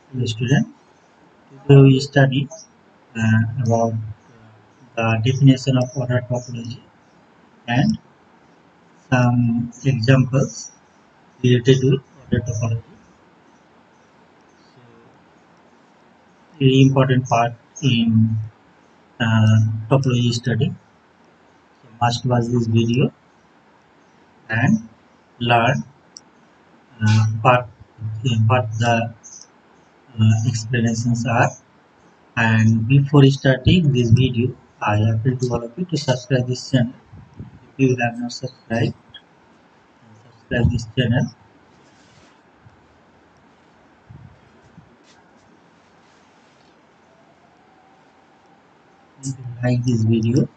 Hello student, today we study about the definition of order topology and some examples related with order topology. So, very important part in topology study. So, must watch this video and learn what the explanations are. And before starting this video, I appeal to all of you to subscribe this channel. If you have not subscribe this channel. If you like this video,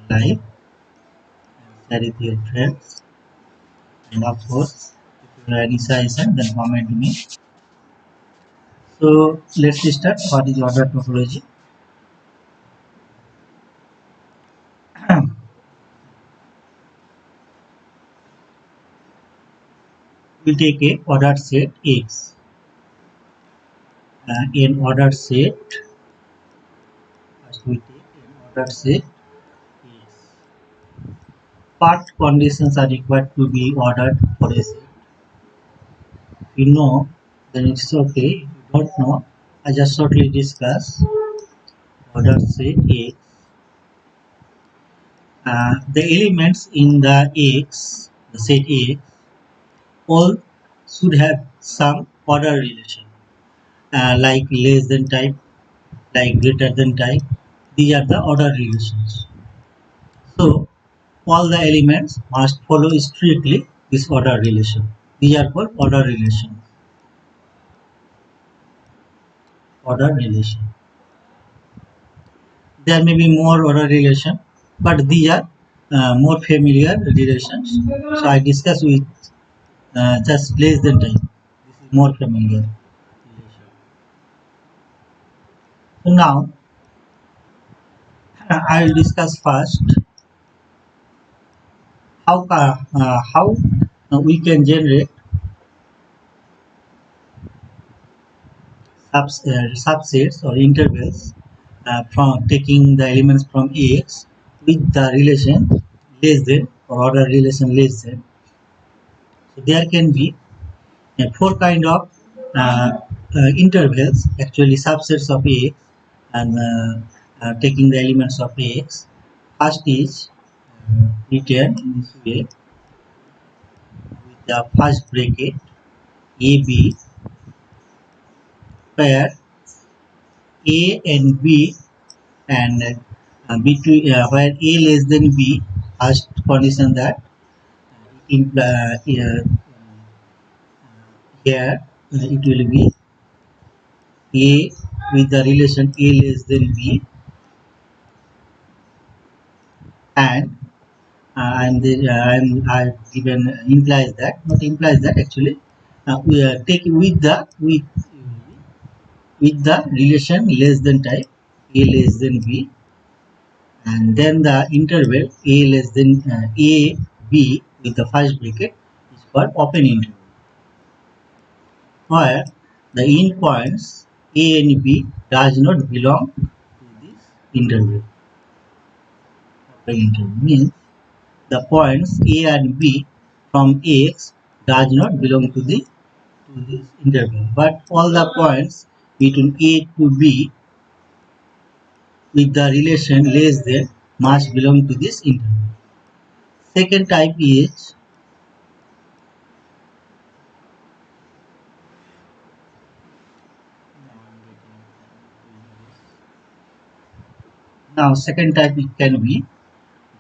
then like and share with your friends. And of course, if you have any suggestion, then comment me. So let's start. What is order topology? We take a ordered set X. In ordered set, first we take an ordered set X. What conditions are required to be ordered for a set? If you know, then it's okay. If you don't know, I just shortly discuss ordered set X. The elements in the X, the set X, all should have some order relation, like less than type, like greater than type. These are the order relations. So all the elements must follow strictly this order relation. These are called order relations. Order relation. There may be more order relation, but these are more familiar relations. So I discuss with just less than type. This is more familiar relation. So now I will discuss first how we can generate subsets or intervals from taking the elements from X with the relation less than or order relation less than. So there can be four kind of intervals, actually subsets of X, and taking the elements of X. First is written in this way with the first bracket AB, where A and B and between where A less than B, first condition that imply here it will be A with the relation A less than B, and I given implies that, not implies that actually, we take with the relation less than type A less than B, and then the interval A less than A B with the first bracket is called open interval, where the endpoints A and B does not belong to this interval. Open interval means the points A and B from X does not belong to this interval, but all the points between A to B with the relation less than must belong to this interval. Second type is now second type it can be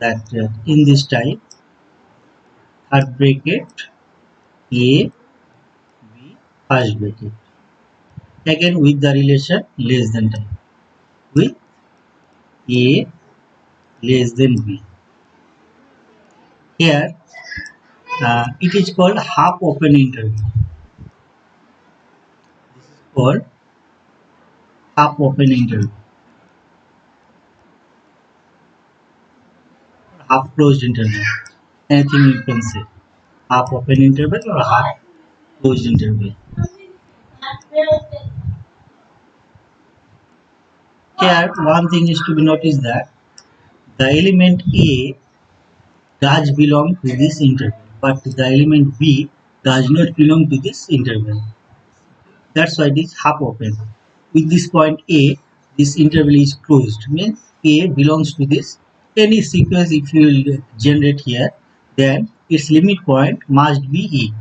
that in this type third bracket A B first bracket, again with the relation less than type with A less than B. Here it is called half open interval. This is called half open interval, half closed interval. Anything you can say, half open interval or half closed interval. Here, one thing is to be noticed that the element A does belong to this interval, but the element B does not belong to this interval. That's why it is half open. With this point A, this interval is closed. Means A belongs to this. Any sequence if you will generate here, then its limit point must be E.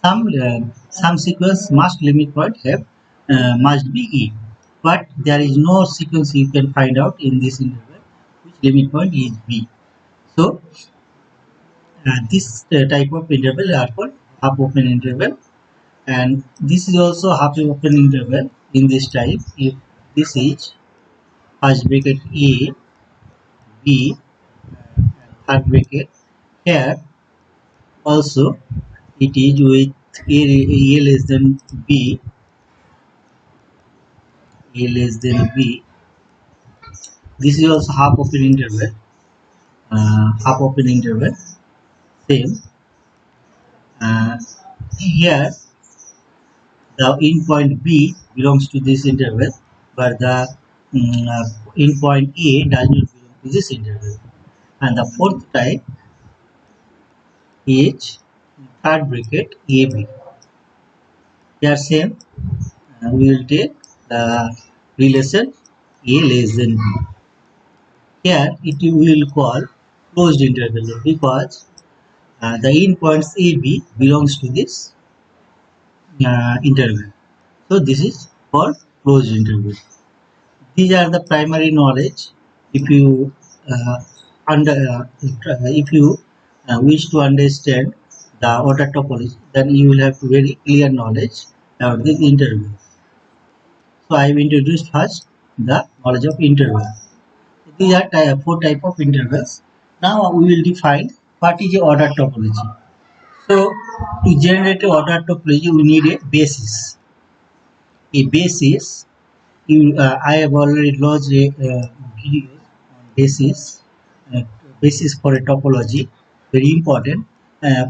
Some sequence must limit point have must be E, but there is no sequence you can find out in this interval which limit point is B. So this type of interval are called half open interval, and this is also half open interval in this type. If this is first bracket A, B, third bracket, here also it is with A less than B, A less than B. This is also half open interval, same. Here the endpoint B belongs to this interval, but the endpoint A does not belong to this interval. And the fourth type is third bracket AB. Here same, we will take the relation A less than B. Here it will call closed interval because the endpoints AB belongs to this interval. So this is called closed interval. These are the primary knowledge. If you if you wish to understand the order topology, then you will have very clear knowledge about the intervals. So I have introduced first the knowledge of intervals. These are four type of intervals. Now we will define what is a order topology. So to generate a order topology, we need a basis. A basis. I have already launched a video on uh, basis for a topology, very important,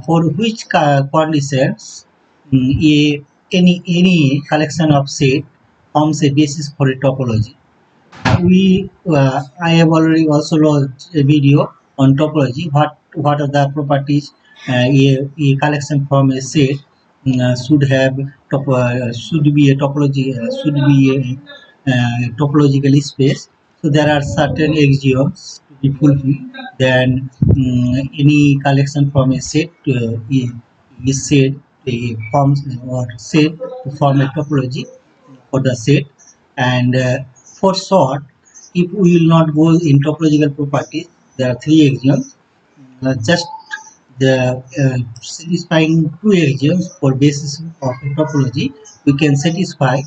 for which conditions any collection of set forms a basis for a topology. I have already also launched a video on topology. What are the properties a collection from a set should have should be a topology should be a topological space. So there are certain axioms to be fulfilled. Then any collection from a set is said forms or said to form a topology for the set. And for short, if we will not go in topological properties, there are three axioms. Just the satisfying two axioms for basis of a topology, we can satisfy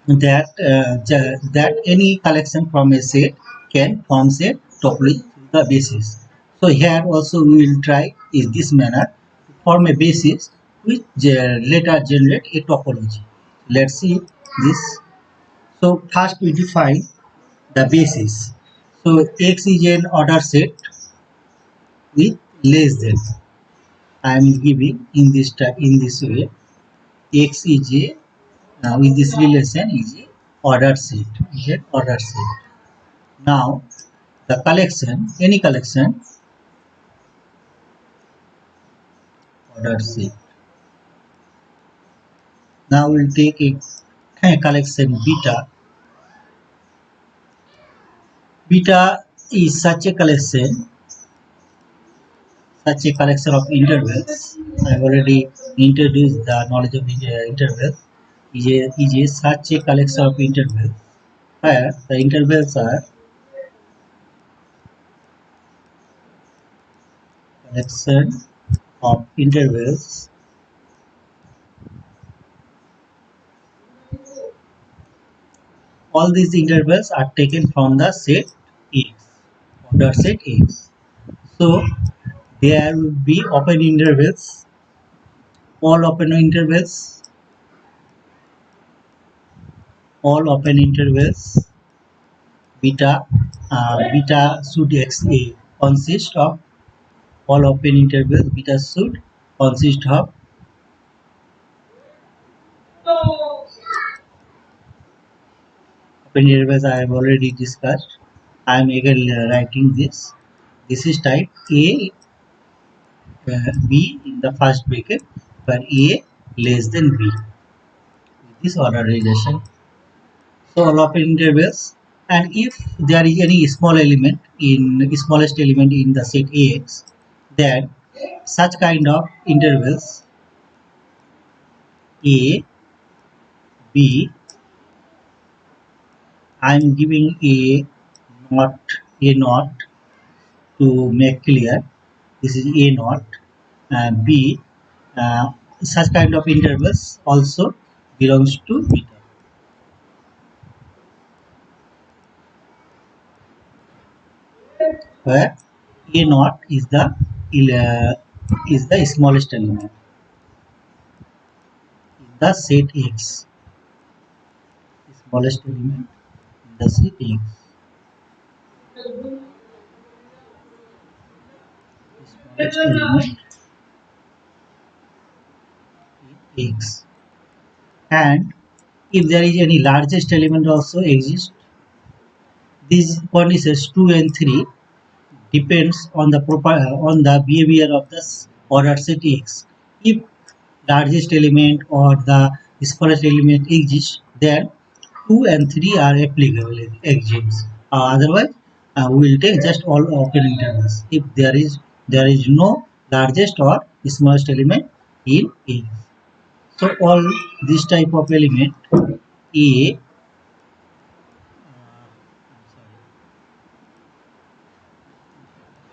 that that any collection from a set can form a topology the basis. So here also we will try in this manner to form a basis which later generate a topology. Let's see this. So first we define the basis. So X is an order set with less than. I am giving in this way. X is a with this relation is a order set. Is an order set. Now the collection, any collection, order set. Now we'll take a collection beta. Beta is such a collection of intervals. I have already introduced the knowledge of intervals. Is such a collection of intervals where the intervals are collection of intervals all these intervals are taken from the set X, order set X. So there will be open intervals, all open intervals, beta beta should consist of all open intervals. Beta should consist of open intervals I have already discussed. I am again writing this. This is type A B in the first bracket, where A less than B. This order relation. So all open intervals, and if there is any small element in smallest element in the set Ax, then such kind of intervals A, B, I am giving A naught to make clear. This is A naught. B, uh, such kind of intervals also belongs to beta, where A naught is the smallest element in the set X. Smallest element in the set X. Smallest element in X. And if there is any largest element also exists, these conditions 2 and 3 depends on the behavior of the order set X. If largest element or the smallest element exists, then 2 and 3 are applicable axioms. Otherwise, we will take just all open intervals if there is no largest or smallest element in X. So all this type of element A,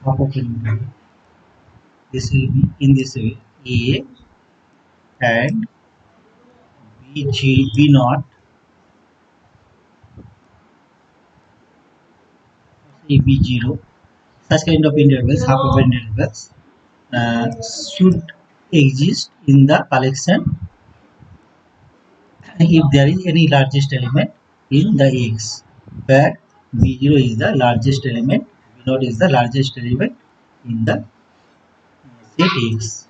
half open interval, this will be in this way: A and B naught, B0. Such kind of intervals, half open intervals, should exist in the collection if there is any largest element in the X, where B0 is the largest element, B0 is the largest element in the set X.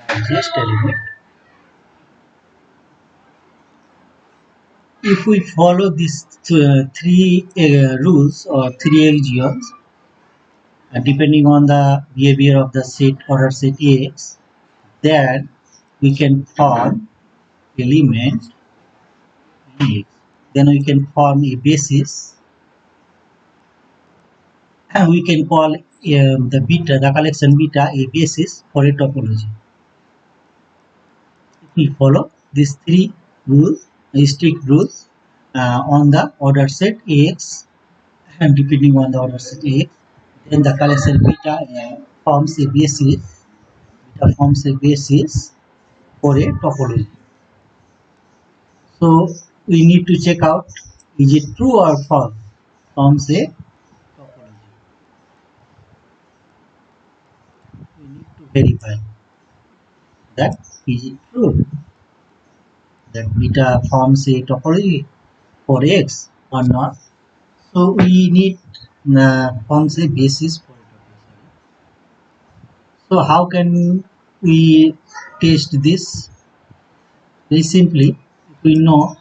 Largest element. If we follow these three rules or three axioms, depending on the behavior of the set order set X, then we can form element X. Then we can form a basis, and we can call the collection beta a basis for a topology. If we follow these three rules, strict rules on the order set X, and depending on the order set X, then the collection beta forms a basis. Beta forms a basis for a topology. So we need to check out, is it true or false? Forms a topology. We need to verify that is it true that beta forms a topology for X or not. So we need forms a basis for a topology. So how can we test this? Very simply, if we know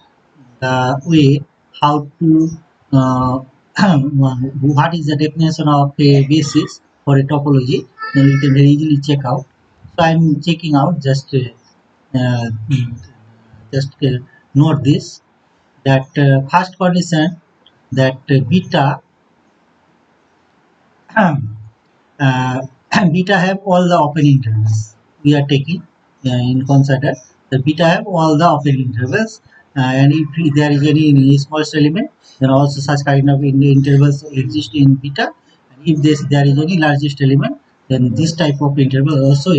the way how to what is the definition of a basis for a topology, then we can very easily check out. So I am checking out, just note this, that first condition, that beta uh, beta have all the open intervals. We are taking in consider the beta have all the open intervals, and if there is any smallest element, then also such kind of intervals exist in beta. And if there is any largest element, then this type of interval also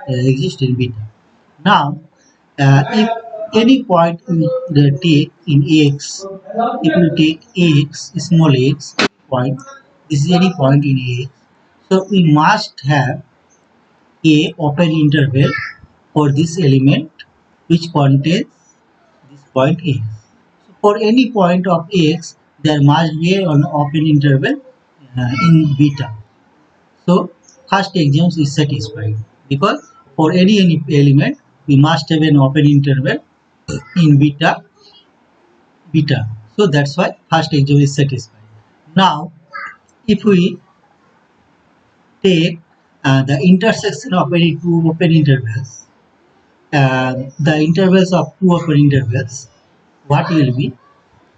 exist in beta. Now, if any point we take in X, if we take X, small x point, this is any point in X, so we must have a open interval for this element which contains this point X. So for any point of X, there must be an open interval in beta. So first axiom is satisfied, because for any element we must have an open interval in beta. So that's why first exam is satisfied. Now if we take the intersection of any two open intervals, the intervals of two open intervals, what will be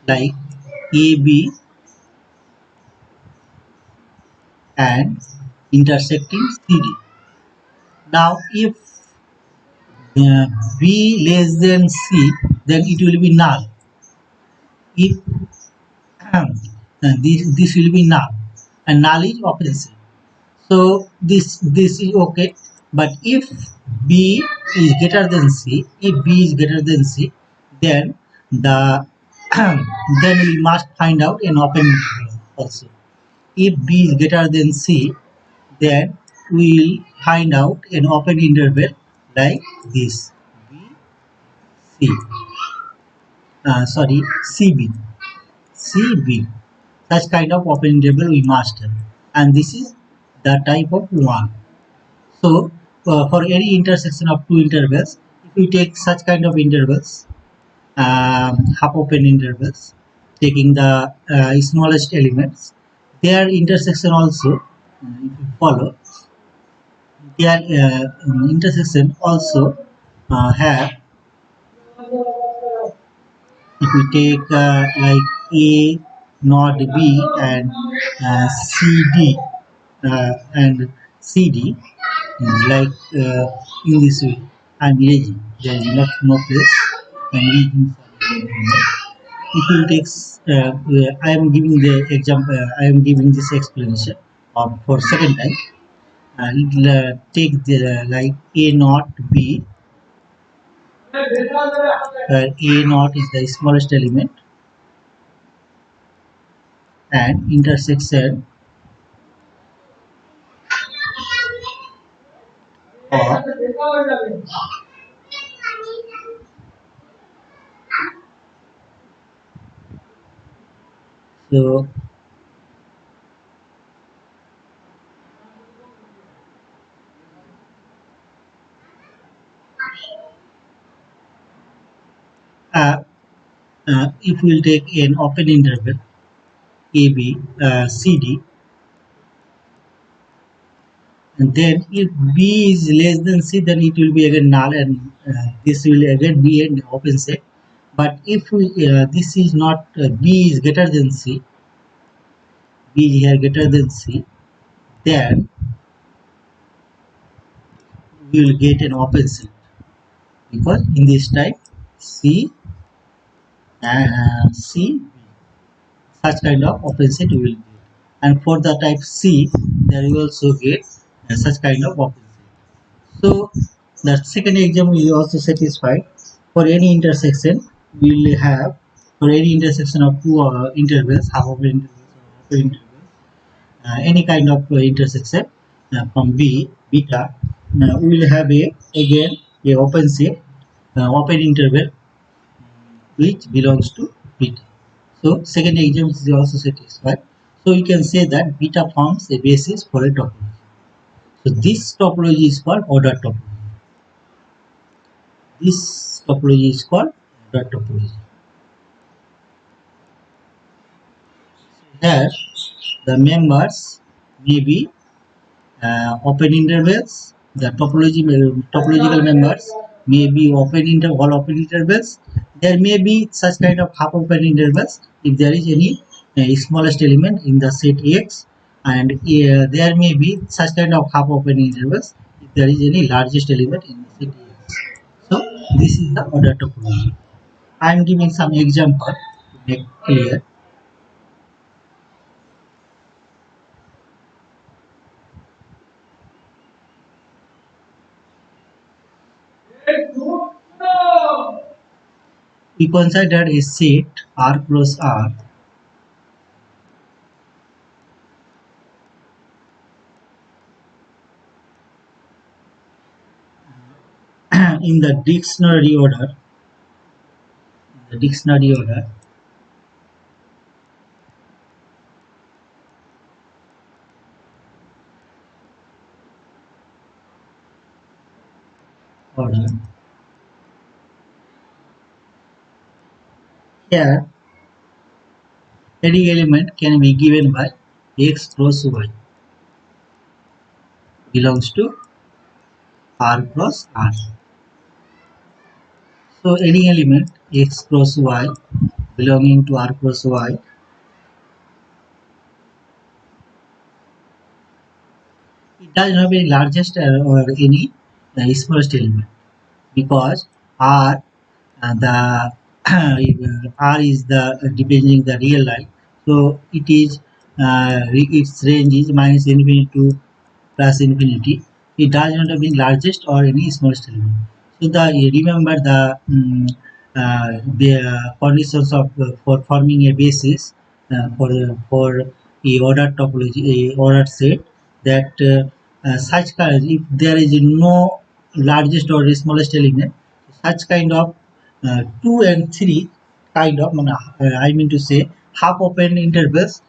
like AB and intersecting CD. Now if B less than C, then it will be null. If this will be null, and null is open set. So this is okay. But if B is greater than C, if B is greater than C, then the then we must find out an open interval also. If B is greater than C, then we will find out an open interval like this B C. Sorry, CB. CB. Such kind of open interval we must have, and this is the type of one. So for any intersection of two intervals, if we take such kind of intervals, half open intervals, taking the smallest elements, their intersection also, if you follow, their intersection also have, if we take like A not B and CD and CD, like in this way I'm erasing, there is not no place, I'm erasing. If you take I am giving the example, I am giving this explanation of for second time. Take the like A naught B, where A naught is the smallest element and intersection of, so uh, if we will take an open interval AB CD, and then if B is less than C, then it will be again null, and this will again be an open set. But if we, this is not B is greater than C, B is here greater than C, then we will get an open set, because in this type C and C, such kind of open set we will get, and for the type C, there we also get such kind of open set. So the second example is also satisfied. For any intersection, we will have, for any intersection of two intervals, half of intervals or open intervals, any kind of intersection from B beta, we will have a again a open set, open interval which belongs to beta. So second example is also satisfied. So you can say that beta forms a basis for a topology. So this topology is called order topology. This topology is called order topology. Here the members may be open intervals. The topological members may be all open intervals. There may be such kind of half open intervals if there is any smallest element in the set X, and there may be such kind of half open intervals if there is any largest element in the set X. So this is the order topology. I am giving some example to make clear. We consider a set R cross R in the dictionary order. The dictionary order Here, any element can be given by x cross y belongs to r cross r. So any element x cross y belonging to r cross y, it does not be largest or any smallest element, because r the r is the depending the real line, so it is its range is minus infinity to plus infinity. It does not have the largest or any smallest element. So the remember the conditions of for forming a basis for a ordered topology, a ordered set, that such kind, if there is no largest or smallest element, such kind of 2 and 3 kind of I mean to say half open intervals,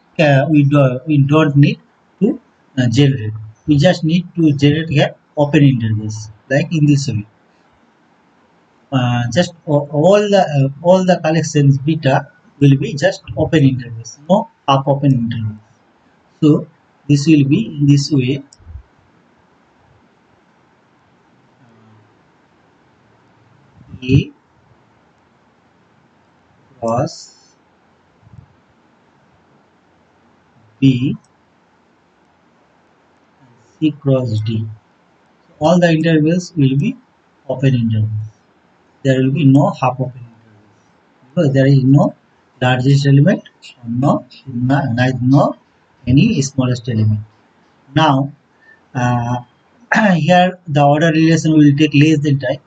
we don't need to generate. We just need to generate here open intervals like in this way. Just all the collections beta will be just open intervals, no half open intervals. So this will be in this way. A cross B and C cross D. So all the intervals will be open intervals. There will be no half open intervals because there is no largest element or neither no any smallest element. Now here the order relation will take less than type,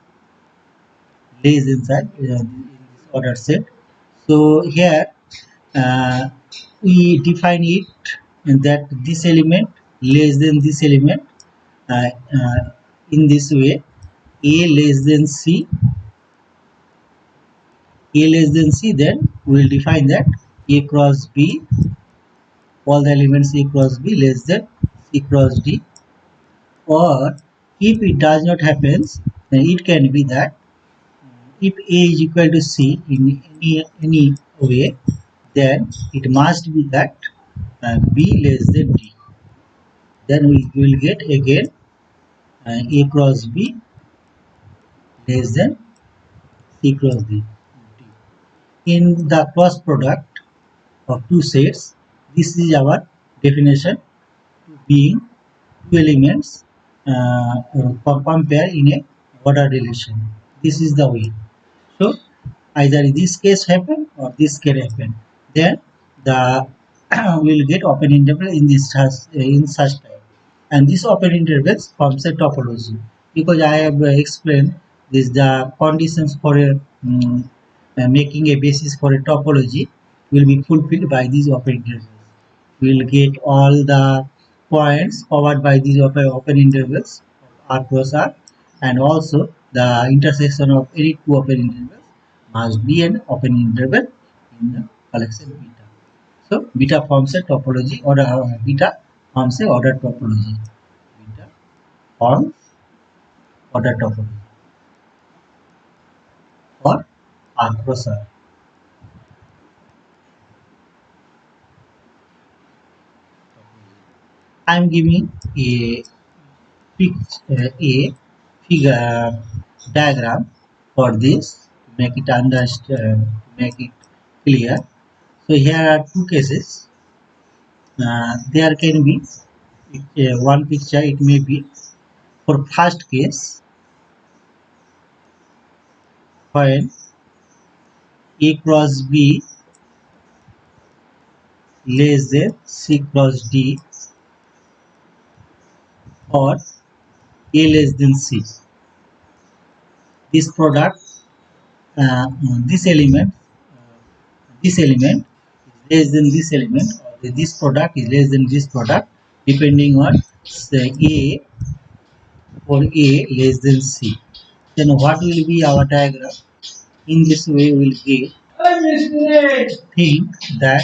less inside in this order set. So here uh, we define it in that this element less than this element, uh, uh, in this way: a less than c, a less than c, then we will define that a cross b, all the elements a cross b less than c cross d. Or if it does not happens, then it can be that if a is equal to c in any way, then it must be that b less than d. Then we will get again a cross b less than c cross d. In the cross product of two sets, this is our definition to being two elements compare in a order relation. This is the way. So either this case happen or this can happen. Then the will get open interval in such type. And this open intervals forms a topology, because I have explained this the conditions for a making a basis for a topology will be fulfilled by these open intervals. We will get all the points covered by these open intervals R cross R, and also the intersection of any two open intervals must be an open interval in the collection beta. So beta forms a topology, or beta forms a ordered topology. Beta forms ordered topology for R cross R. I am giving a a figure diagram for this to make it understand, make it clear. So here are two cases. There can be one picture. It may be for first case when A cross B less than C cross D, or A less than C. This product, this element, this element is less than this element, or this product is less than this product, depending on say A or A less than C. Then what will be our diagram? In this way, we will get think that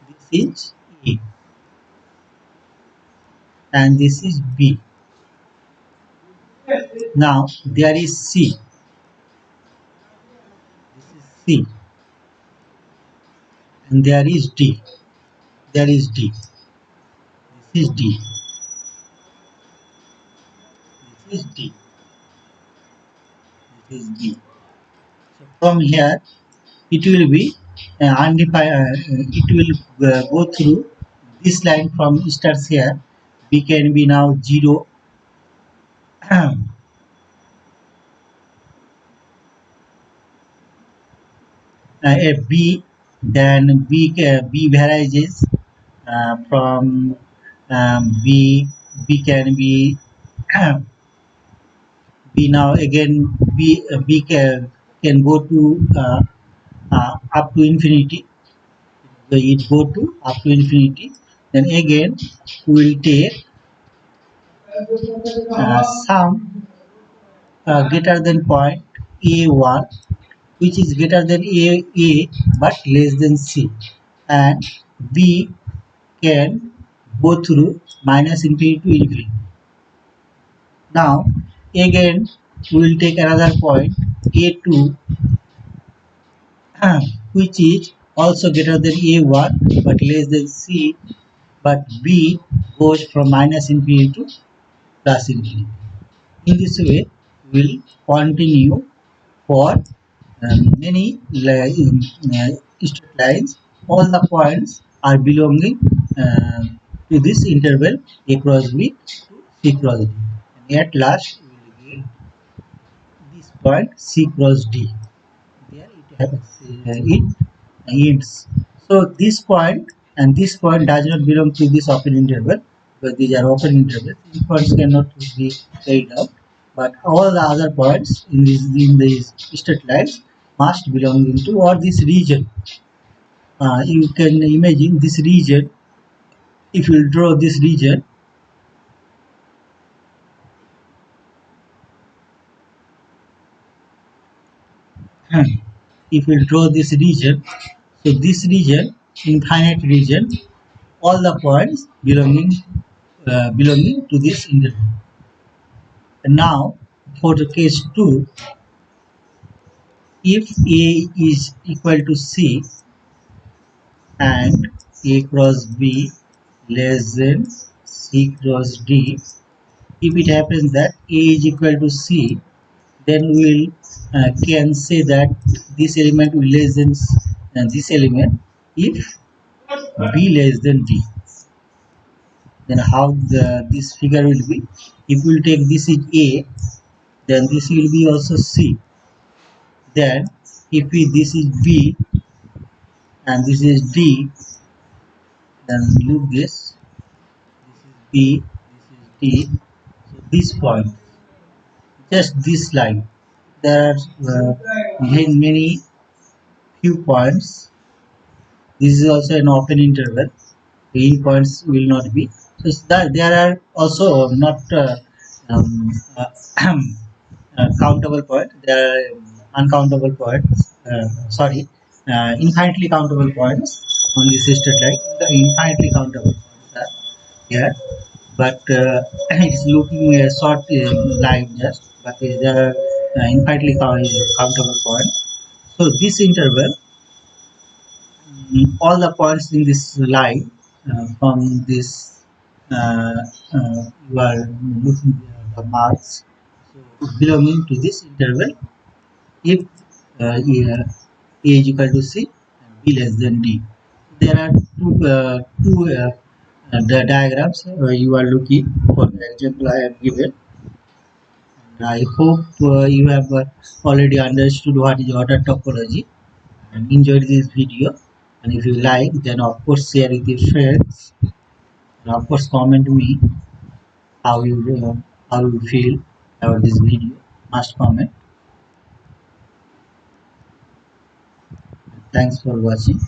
this is A and this is B. Now there is C. This is C. and there is D. There is D. This is D. This is D. This is D. So from here, it will be undefined. It will go through this line from starts here. B can be now 0. A B, then B varies from B can be B now again B can go to up to infinity. So it go to up to infinity. Then again we will take some greater than point A1, which is greater than A but less than C, and B can go through minus infinity to infinity. Now again we will take another point A2, which is also greater than A1 but less than C, but B goes from minus infinity to plus infinity. In this way we will continue for many straight lines. All the points are belonging to this interval A cross B to C cross D, and at last we will get this point C cross D. There it happens, it ends. So this point and this point does not belong to this open interval, because these are open intervals. These points cannot be carried out, but all the other points in these straight lines must belong into or this region. You can imagine this region. If you draw this region, if you draw this region, so this region, infinite region, all the points belonging to this interval. And now for the case 2, if A is equal to C and A cross B less than C cross D, if it happens that A is equal to C, then we will can say that this element will less than this element if B less than D. Then how this figure will be? If we will take this is A, then this will be also C. Then if this is B and this is D, then look this is B, this is D. So this point, just this line, there are many few points. This is also an open interval. The points will not be. So that there are also not um, uh, countable points. There are uncountable points. Sorry, infinitely countable points on this straight line. The infinitely countable points are here, but it's looking a short line just. But there are infinitely countable points. So this interval, all the points in this line from this you are looking at the marks, so belonging to this interval if A is equal to C and B less than D. There are two the diagrams you are looking for. The example I have given. I hope you have already understood what is order topology and enjoyed this video. And if you like, then of course share with your friends, and of course comment me how you how you feel about this video. Must comment. Thanks for watching.